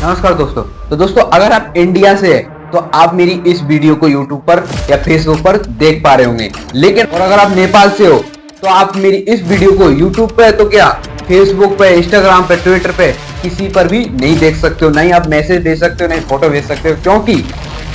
नमस्कार दोस्तों। तो दोस्तों अगर आप इंडिया से हैं तो आप मेरी इस वीडियो को यूट्यूब पर या फेसबुक पर देख पा रहे होंगे, लेकिन और अगर आप नेपाल से हो तो आप मेरी इस वीडियो को यूट्यूब पे तो क्या फेसबुक पे, इंस्टाग्राम पे, ट्विटर पे किसी पर भी नहीं देख सकते हो, नहीं आप मैसेज भेज सकते हो, नहीं फोटो भेज सकते हो, क्योंकि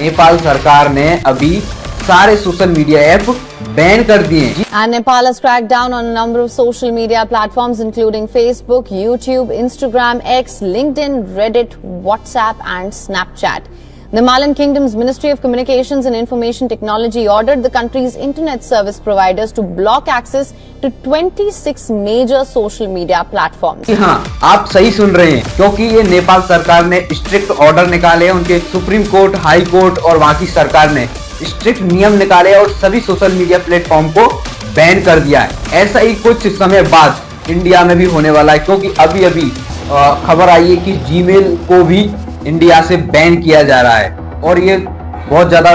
नेपाल सरकार ने अभी सारे सोशल मीडिया ऐप बैन कर दिए। And Nepal has cracked down on a number of social media platforms including Facebook, YouTube, Instagram, X, LinkedIn, Reddit, WhatsApp and Snapchat. The Malian Kingdom's Ministry of Communications and Information Technology ordered the country's internet service providers to block access to 26 major social media platforms. हाँ, आप सही सुन रहे हैं, क्योंकि ये नेपाल सरकार ने strict order निकाले, उनके सुप्रीम कोर्ट, हाई कोर्ट और वहाँ की सरकार ने स्ट्रिक्ट नियम निकाले और सभी सोशल मीडिया प्लेटफॉर्म को बैन कर दिया है। ऐसा ही कुछ समय बाद इंडिया में भी होने वाला है, क्योंकि अभी अभी खबर आई है कि जीमेल को भी इंडिया से बैन किया जा रहा है और ये बहुत ज्यादा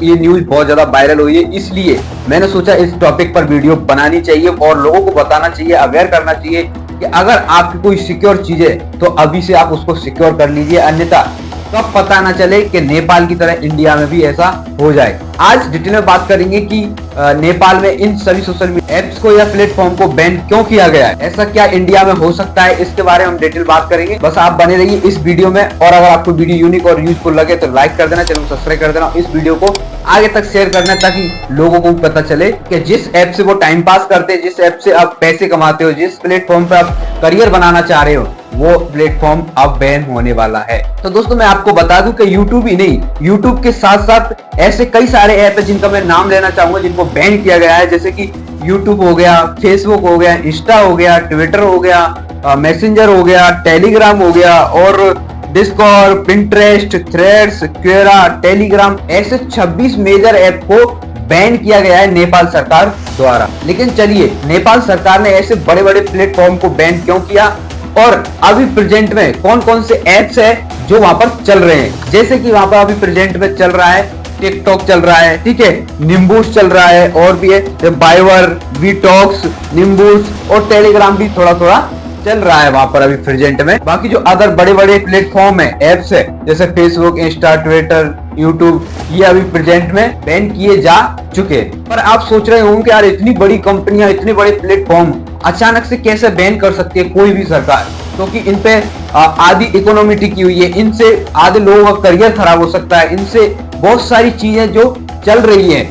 ये न्यूज बहुत ज्यादा वायरल हुई है, इसलिए मैंने सोचा इस टॉपिक पर वीडियो बनानी चाहिए और लोगों को बताना चाहिए, अवेयर करना चाहिए कि अगर आपकी कोई सिक्योर चीज है तो अभी से आप उसको सिक्योर कर लीजिए, अन्यथा तो अब पता ना चले कि नेपाल की तरह इंडिया में भी ऐसा हो जाए। आज डिटेल में बात करेंगे कि नेपाल में इन सभी सोशल मीडिया एप्स को या प्लेटफॉर्म को बैन क्यों किया गया है, ऐसा क्या इंडिया में हो सकता है, इसके बारे में हम डिटेल बात करेंगे। बस आप बने रहिए इस वीडियो में, और अगर आपको वीडियो यूनिक और यूजफुल लगे तो लाइक कर देना, चैनल को सब्सक्राइब कर देना, इस वीडियो को आगे तक शेयर करना ताकि लोगों को पता चले कि जिस ऐप से वो टाइम पास करते हैं, जिस ऐप से आप पैसे कमाते हो, जिस प्लेटफॉर्म पे आप करियर बनाना चाह रहे हो, वो प्लेटफॉर्म अब बैन होने वाला है। तो दोस्तों मैं आपको बता दूं कि YouTube ही नहीं, YouTube के साथ साथ ऐसे कई सारे ऐप है जिनका मैं नाम लेना चाहूंगा जिनको बैन किया गया है, जैसे कि YouTube हो गया, Facebook हो गया, इंस्टा हो गया, ट्विटर हो गया, मैसेंजर हो गया, टेलीग्राम हो गया और डिस्कॉर्ड, पिंटरेस्ट, थ्रेड्स, क्वेरा, टेलीग्राम, ऐसे 26 मेजर ऐप को बैन किया गया है नेपाल सरकार द्वारा। लेकिन चलिए, नेपाल सरकार ने ऐसे बड़े बड़े प्लेटफॉर्म को बैन क्यों किया और अभी प्रेजेंट में कौन कौन से ऐप्स है जो वहां पर चल रहे हैं, जैसे कि वहां पर अभी प्रेजेंट में चल रहा है टिकटॉक चल रहा है, ठीक है, निम्बूस चल रहा है और भी है बाइवर, वीटॉक्स, निम्बूस और टेलीग्राम भी थोड़ा थोड़ा चल रहा है वहां पर अभी प्रेजेंट में। बाकी जो अदर बड़े बड़े प्लेटफॉर्म है, एप्स है, जैसे फेसबुक, इंस्टा, ट्विटर, यूट्यूब, ये अभी प्रेजेंट में बैन किए जा चुके। पर आप सोच रहे होंगे कि यार इतनी बड़ी कंपनियां, इतने बड़े प्लेटफॉर्म अचानक से कैसे बैन कर सकती है कोई भी सरकार, क्योंकि इन पे आधी इकोनॉमी टिकी हुई है, इनसे आधे लोगों का करियर खराब हो सकता है, इनसे बहुत सारी चीजें जो चल रही है,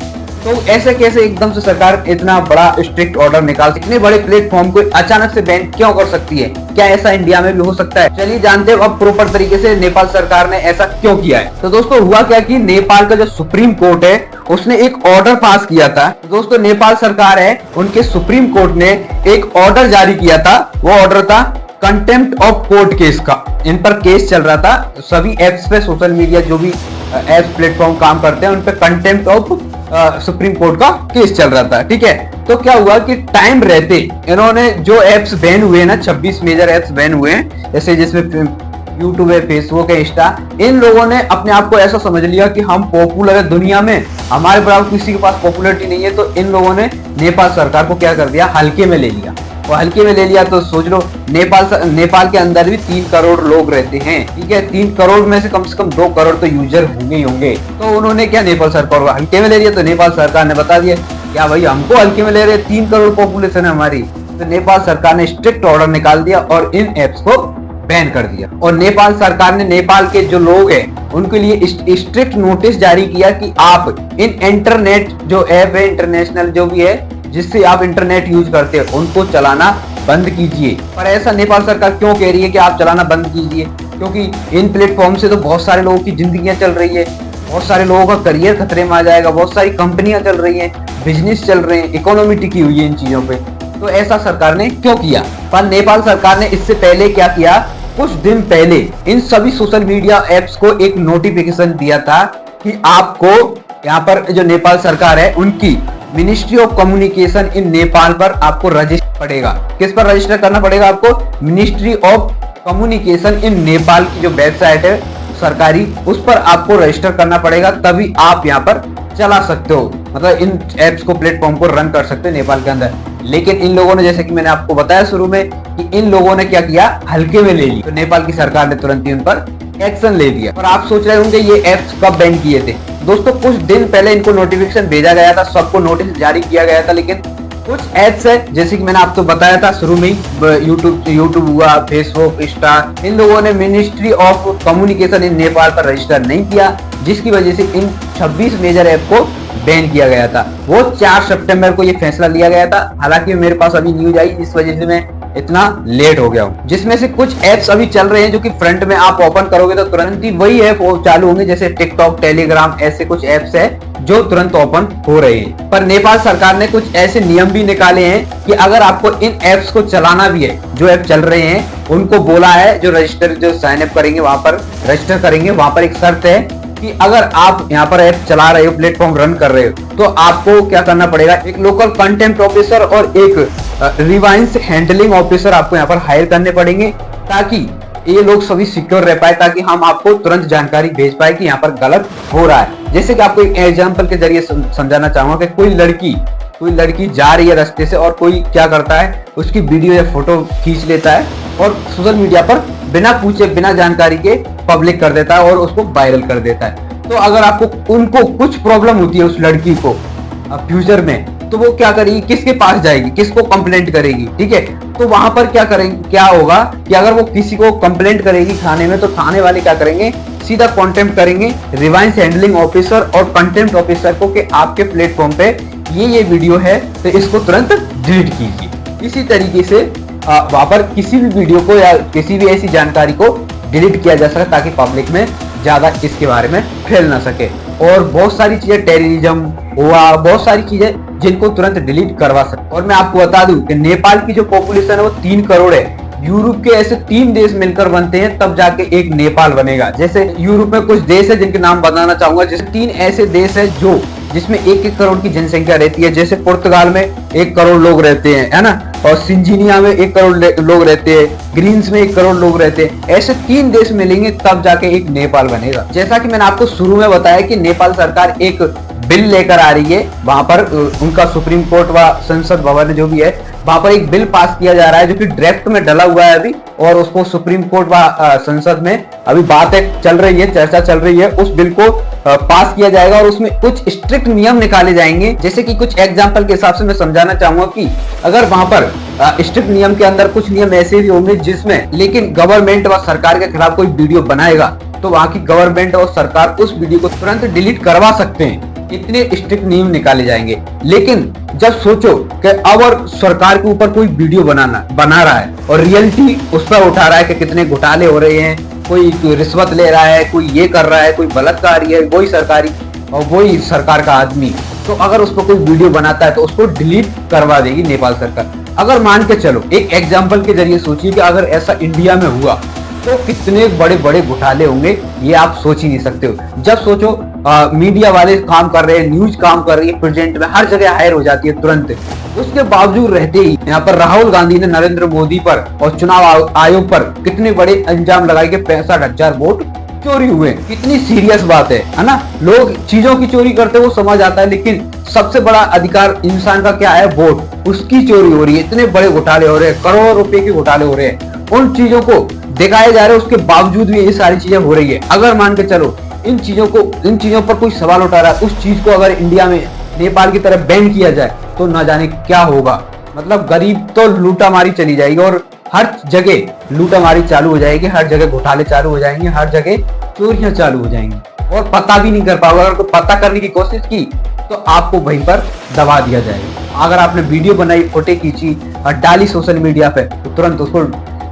तो ऐसे कैसे एकदम से सरकार इतना बड़ा स्ट्रिक्ट ऑर्डर निकाल, इतने बड़े प्लेटफॉर्म को अचानक से बैन क्यों कर सकती है? क्या ऐसा इंडिया में भी हो सकता है? चलिए जानते हैं अब प्रॉपर तरीके से नेपाल सरकार ने ऐसा क्यों किया है। तो दोस्तों हुआ क्या कि नेपाल का जो सुप्रीम कोर्ट है उसने एक ऑर्डर पास किया था। दोस्तों नेपाल सरकार है, उनके सुप्रीम कोर्ट ने एक ऑर्डर जारी किया था, वो ऑर्डर था कंटेम्प्ट ऑफ कोर्ट केस का। इन पर केस चल रहा था, सभी एप्स पे, सोशल मीडिया जो भी एप्स प्लेटफॉर्म काम करते हैं उन पे कंटेम्प्ट ऑफ सुप्रीम कोर्ट का केस चल रहा था, ठीक है। तो क्या हुआ कि टाइम रहते इन्होंने जो एप्स बैन हुए ना, 26 मेजर एप्स बैन हुए हैं, जैसे जिसमें यूट्यूब है, फेसबुक है, इंस्टा, इन लोगों ने अपने आप को ऐसा समझ लिया कि हम पॉपुलर है दुनिया में, हमारे बराबर किसी के पास पॉपुलरिटी नहीं है, तो इन लोगों ने नेपाल सरकार को क्या कर दिया, हल्के में ले लिया। और हल्के में ले लिया तो सोच लो नेपाल के अंदर भी 3 करोड़ लोग रहते हैं, ठीक है, 3 करोड़ में से कम 2 करोड़ तो यूजर होंगे ही होंगे। तो उन्होंने क्या नेपाल सरकार को हल्के में ले लिया, तो नेपाल सरकार ने बता दिया क्या भाई हमको हल्के में ले रहे, 3 करोड़ पॉपुलेशन है हमारी। तो नेपाल सरकार ने स्ट्रिक्ट ऑर्डर निकाल दिया और इन एप्स को बैन कर दिया। और नेपाल सरकार ने नेपाल के जो लोग हैं उनके लिए स्ट्रिक्ट नोटिस जारी किया कि आप इन इंटरनेट जो ऐप है, इंटरनेशनल जो भी है, जिससे आप इंटरनेट यूज करते हो, उनको चलाना बंद कीजिए। पर ऐसा नेपाल सरकार क्यों कह रही है कि आप चलाना बंद कीजिए? क्योंकि इन प्लेटफॉर्म से तो बहुत सारे लोगों की जिंदगियां चल रही है, बहुत सारे लोगों का करियर खतरे में आ जाएगा, बहुत सारी कंपनियां चल रही हैं, बिजनेस चल रहे हैं, इकोनॉमी टिकी हुई है इन चीजों पे। तो ऐसा सरकार ने क्यों किया? पर नेपाल सरकार ने इससे पहले क्या किया, कुछ दिन पहले इन सभी सोशल मीडिया एप्स को एक नोटिफिकेशन दिया था कि आपको यहाँ पर जो नेपाल सरकार है उनकी ministry of communication in Nepal पर आपको रजिस्टर पड़ेगा। किस पर रजिस्टर करना पड़ेगा आपको? Ministry of communication in Nepal की जो वेबसाइट है सरकारी, उस पर आपको रजिस्टर करना पड़ेगा, तभी आप यहाँ पर चला सकते हो, मतलब इन एप्स को, प्लेटफॉर्म को रन कर सकते हो नेपाल के अंदर। लेकिन इन लोगों ने, जैसे कि मैंने आपको बताया शुरू में, कि इन लोगों ने क्या किया, हल्के में ले ली, तो नेपाल की सरकार ने तुरंत ही उन पर एक्शन ले लिया। और आप सोच रहे होंगे ये एप्स कब बैन किए थे। दोस्तों कुछ दिन पहले इनको नोटिफिकेशन भेजा गया था, सबको नोटिस जारी किया गया था, लेकिन कुछ एप्स है, जैसे कि मैंने आपको बताया था शुरू में ही, यूट्यूब हुआ, फेसबुक, इंस्टा, इन लोगों ने ministry of communication in Nepal पर रजिस्टर नहीं किया, जिसकी वजह से इन 26 मेजर ऐप को बैन किया गया था। वो 4 सितंबर को ये फैसला लिया गया था। हालांकि मेरे पास अभी न्यूज आई, इस वजह से मैं इतना लेट हो गया हूँ। जिसमें से कुछ एप्स अभी चल रहे हैं जो कि फ्रंट में आप ओपन करोगे तो तुरंत ही वही ऐप चालू होंगे, जैसे टिकटॉक, टेलीग्राम, ऐसे कुछ एप्स है जो तुरंत ओपन हो रहे हैं। पर नेपाल सरकार ने कुछ ऐसे नियम भी निकाले हैं कि अगर आपको इन एप्स को चलाना भी है, जो ऐप चल रहे हैं उनको बोला है, जो रजिस्टर, जो साइन अप करेंगे वहां पर रजिस्टर करेंगे, वहां पर एक शर्त है कि अगर आप यहाँ पर ऐप चला रहे हो, प्लेटफॉर्म रन कर रहे हो, तो आपको क्या करना पड़ेगा, एक लोकल कंटेंट ऑफिसर और एक रिवाइंस हैंडलिंग ऑफिसर आपको यहाँ पर हायर करने पड़ेंगे, ताकि ये लोग सभी सिक्योर रह पाए, ताकि हम आपको तुरंत जानकारी भेज पाए कि यहाँ पर गलत हो रहा है। जैसे कि आपको एक एग्जांपल के जरिए समझाना चाहूंगा कि कोई लड़की जा रही है रास्ते से और कोई क्या करता है, उसकी वीडियो या फोटो खींच लेता है और सोशल मीडिया पर बिना पूछे, बिना जानकारी के पब्लिक कर देता है और उसको वायरल कर देता है। तो अगर आपको, उनको कुछ प्रॉब्लम होती है उस लड़की को फ्यूचर में, तो वो क्या करेगी, किसके पास जाएगी, किसको कंप्लेंट करेगी, ठीक है। तो वहां पर क्या करेंगे, क्या होगा कि अगर वो किसी को कंप्लेंट करेगी थाने में, तो थाने वाले क्या करेंगे, सीधा कॉन्टेक्ट करेंगे रिवाइंस हैंडलिंग ऑफिसर और कंटेंट ऑफिसर को कि आपके प्लेटफॉर्म पे ये वीडियो है तो इसको तुरंत डिलीट कीजिए। इसी तरीके से वहां पर किसी भी वीडियो को या किसी भी ऐसी जानकारी को डिलीट किया जा सके, ताकि पब्लिक में ज्यादा इसके बारे में फैल ना सके। और बहुत सारी चीजें, टेररिज्म हुआ, बहुत सारी चीजें जिनको तुरंत डिलीट करवा सकते। और मैं आपको बता दूं कि नेपाल की जो पॉपुलेशन है वो 3 करोड़ है। यूरोप के ऐसे 3 देश मिलकर बनते हैं तब जाके एक नेपाल बनेगा। जैसे यूरोप में कुछ देश है जिनके नाम बताना चाहूंगा, जैसे 3 ऐसे देश है जो जिसमें 1-1 करोड़ की जनसंख्या रहती है। जैसे पुर्तगाल में 1 करोड़ लोग रहते हैं, है ना, और सिंजीनिया में 1 करोड़ लोग रहते हैं, ग्रीन्स में 1 करोड़ लोग रहते हैं। ऐसे 3 देश मिलेंगे तब जाके एक नेपाल बनेगा। जैसा कि मैंने आपको शुरू में बताया कि नेपाल सरकार एक बिल लेकर आ रही है, वहां पर उनका सुप्रीम कोर्ट व संसद भवन जो भी है, वहां पर एक बिल पास किया जा रहा है जो कि ड्राफ्ट में डला हुआ है अभी, और उसको सुप्रीम कोर्ट व संसद में अभी बातें चल रही है, चर्चा चल रही है। उस बिल को पास किया जाएगा और उसमें कुछ स्ट्रिक्ट नियम निकाले जाएंगे। जैसे कि कुछ एग्जांपल के हिसाब से मैं समझाना चाहूंगा कि अगर वहां पर स्ट्रिक्ट नियम के अंदर कुछ नियम ऐसे भी होंगे जिसमें, लेकिन गवर्नमेंट व सरकार के खिलाफ कोई वीडियो बनाएगा तो वहां की गवर्नमेंट और सरकार उस वीडियो को तुरंत डिलीट करवा सकते हैं। इतने स्ट्रिक्ट नियम निकाले जाएंगे। लेकिन जब सोचो कि अगर सरकार के ऊपर कोई वीडियो बना रहा है और रियलिटी उस पर उठा रहा है कि कितने घोटाले हो रहे हैं, कोई रिश्वत ले रहा है, कोई ये कर रहा है, कोई बलात्कारी है, वही सरकारी और वही सरकार का आदमी, तो अगर उस पर कोई वीडियो बनाता है तो उसको डिलीट करवा देगी नेपाल सरकार। अगर मान के चलो, एक एग्जाम्पल के जरिए सोचिए कि अगर ऐसा इंडिया में हुआ तो कितने बड़े बड़े घोटाले होंगे, ये आप सोच ही नहीं सकते हो। जब सोचो मीडिया वाले काम कर रहे हैं, न्यूज काम कर रही है, प्रेजेंट में हर जगह हायर हो जाती है तुरंत, उसके बावजूद रहते ही यहाँ पर राहुल गांधी ने नरेंद्र मोदी पर और चुनाव आयोग पर कितने बड़े इल्जाम लगाए कि 65,000 वोट चोरी हुए। कितनी सीरियस बात है ना। लोग चीजों की चोरी करते वो समझ आता है, लेकिन सबसे बड़ा अधिकार इंसान का क्या है, वोट, उसकी चोरी हो रही है। इतने बड़े घोटाले हो रहे हैं, करोड़ों रुपए के घोटाले हो रहे हैं, उन चीजों को दिखाए जा रहे हैं, उसके बावजूद भी ये सारी चीजें हो रही है। अगर मान के चलो इन चीजों पर कोई सवाल उठा रहा है, उस चीज को अगर इंडिया में नेपाल की तरफ बैन किया जाए तो ना जाने क्या होगा। मतलब गरीब तो लूटामारी चली जाएगी और हर जगह लूटामारी चालू हो जाएगी, हर जगह घोटाले चालू हो जाएंगे, हर जगह चोरियां चालू हो जाएंगी और पता भी नहीं कर पाओगे। अगर कोई पता करने की कोशिश की तो आपको वहीं पर दबा दिया जाएगा। अगर आपने वीडियो बनाई, फोटो खींची और डाली सोशल मीडिया पे तो तुरंत उसको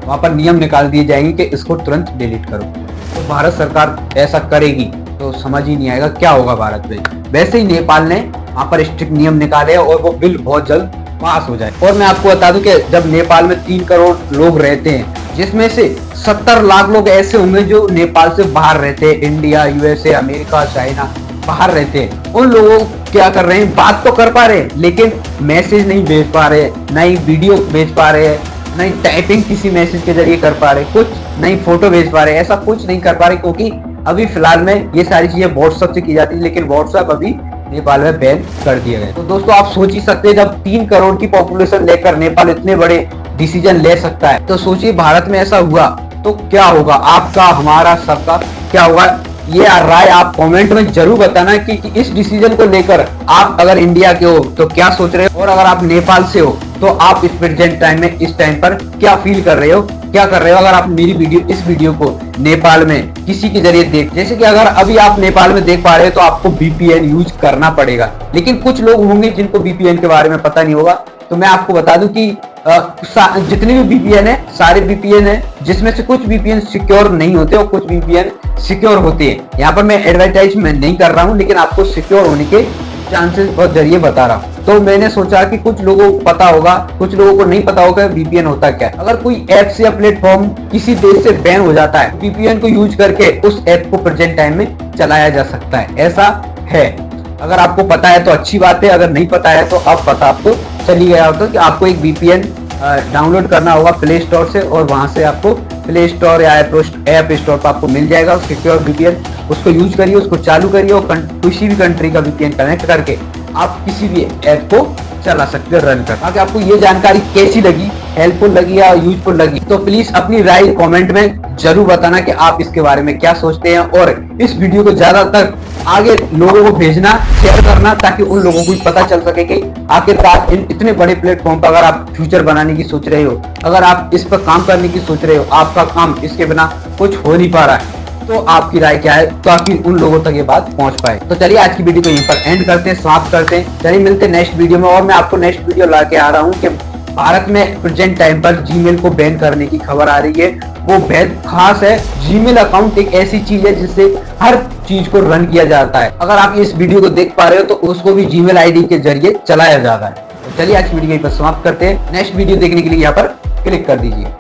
वहां पर नियम निकाल दिए जाएंगे कि इसको तुरंत डिलीट करो। तो भारत सरकार ऐसा करेगी तो समझ ही नहीं आएगा क्या होगा भारत में। वैसे ही नेपाल ने वहां पर स्ट्रिक्ट नियम निकाले और वो बिल बहुत जल्द पास हो जाए। और मैं आपको बता दूं कि जब नेपाल में 3 करोड़ लोग रहते हैं, जिसमें से 70 लाख लोग ऐसे होंगे जो नेपाल से बाहर रहते हैं, इंडिया, यूएसए, अमेरिका, चाइना, बाहर रहते हैं। उन लोगों क्या कर रहे हैं, बात तो कर पा रहे हैं लेकिन मैसेज नहीं भेज पा रहे, नहीं वीडियो भेज पा रहे, नहीं टाइपिंग किसी मैसेज के जरिए कर पा रहे, कुछ नहीं फोटो भेज पा रहे, ऐसा कुछ नहीं कर पा रहे, क्योंकि अभी फिलहाल में ये सारी चीजें व्हाट्सएप से की जाती है। लेकिन व्हाट्सएप अभी नेपाल में बैन कर दिए गए। तो दोस्तों आप सोच ही सकते हैं, जब 3 करोड़ की पॉपुलेशन लेकर नेपाल इतने बड़े डिसीजन ले सकता है, तो सोचिए भारत में ऐसा हुआ तो क्या होगा, आपका हमारा सबका क्या होगा। ये राय आप कमेंट में जरूर बताना कि इस डिसीजन को लेकर आप अगर इंडिया के हो तो क्या सोच रहे हो, और अगर आप नेपाल से हो तो आप इस प्रेजेंट टाइम में इस टाइम पर क्या फील कर रहे हो, क्या कर रहे हो। अगर आप मेरी इस वीडियो को नेपाल में किसी के जरिए देख, जैसे कि अगर अभी आप नेपाल में देख पा रहे हो तो आपको VPN यूज करना पड़ेगा, लेकिन कुछ लोग होंगे जिनको VPN के बारे में पता नहीं होगा। तो मैं आपको बता दूं कि जितने भी VPN है सारे VPN है, जिसमें से कुछ VPN सिक्योर नहीं होते और कुछ VPN सिक्योर होते हैं। यहाँ पर मैं एडवर्टाइजमेंट नहीं कर रहा हूँ, लेकिन आपको सिक्योर होने के चांसेस और जरिए बता रहा हूँ। तो मैंने सोचा कि कुछ लोगों को पता होगा, कुछ लोगों को नहीं पता होगा VPN होता क्या है। अगर कोई ऐप या प्लेटफॉर्म किसी देश से बैन हो जाता है, VPN को यूज करके उस ऐप को प्रेजेंट टाइम में चलाया जा सकता है, ऐसा है। अगर आपको पता है तो अच्छी बात है, अगर नहीं पता है तो अब पता आपको चली गया होगा कि आपको एक VPN डाउनलोड करना होगा प्ले स्टोर से, और वहां से आपको प्ले स्टोर या ऐप स्टोर पर आपको मिल जाएगा सिक्योर VPN। उसको यूज करिए, उसको चालू करिए और किसी भी कंट्री का VPN कनेक्ट करके आप किसी भी ऐप को चला सकते हो, रन कर। अगर आपको ये जानकारी कैसी लगी, हेल्पफुल लगी या यूजफुल लगी, तो प्लीज अपनी राय कमेंट में जरूर बताना कि आप इसके बारे में क्या सोचते हैं, और इस वीडियो को ज्यादातर आगे लोगों को भेजना, शेयर करना, ताकि उन लोगों को भी पता चल सके कि आखिरकार इतने बड़े प्लेटफॉर्म पर अगर आप फ्यूचर बनाने की सोच रहे हो, अगर आप इस पर काम करने की सोच रहे हो, आपका काम इसके बिना कुछ हो नहीं पा रहा है, तो आपकी राय क्या है, ताकि उन लोगों तक ये बात पहुंच पाए। तो चलिए आज की वीडियो को यहीं पर एंड करते हैं, समाप्त करते हैं। चलिए मिलते हैं नेक्स्ट वीडियो में, और मैं आपको नेक्स्ट वीडियो ला के आ रहा हूँ कि भारत में प्रेजेंट टाइम पर जीमेल को बैन करने की खबर आ रही है। वो बेहद खास है। जीमेल अकाउंट एक ऐसी चीज है जिससे हर चीज को रन किया जाता है। अगर आप इस वीडियो को देख पा रहे हो तो उसको भी जीमेल आईडी के जरिए चलाया जा रहा है। तो चलिए आज वीडियो यहीं पर समाप्त करते हैं। नेक्स्ट वीडियो देखने के लिए यहाँ पर क्लिक कर दीजिए।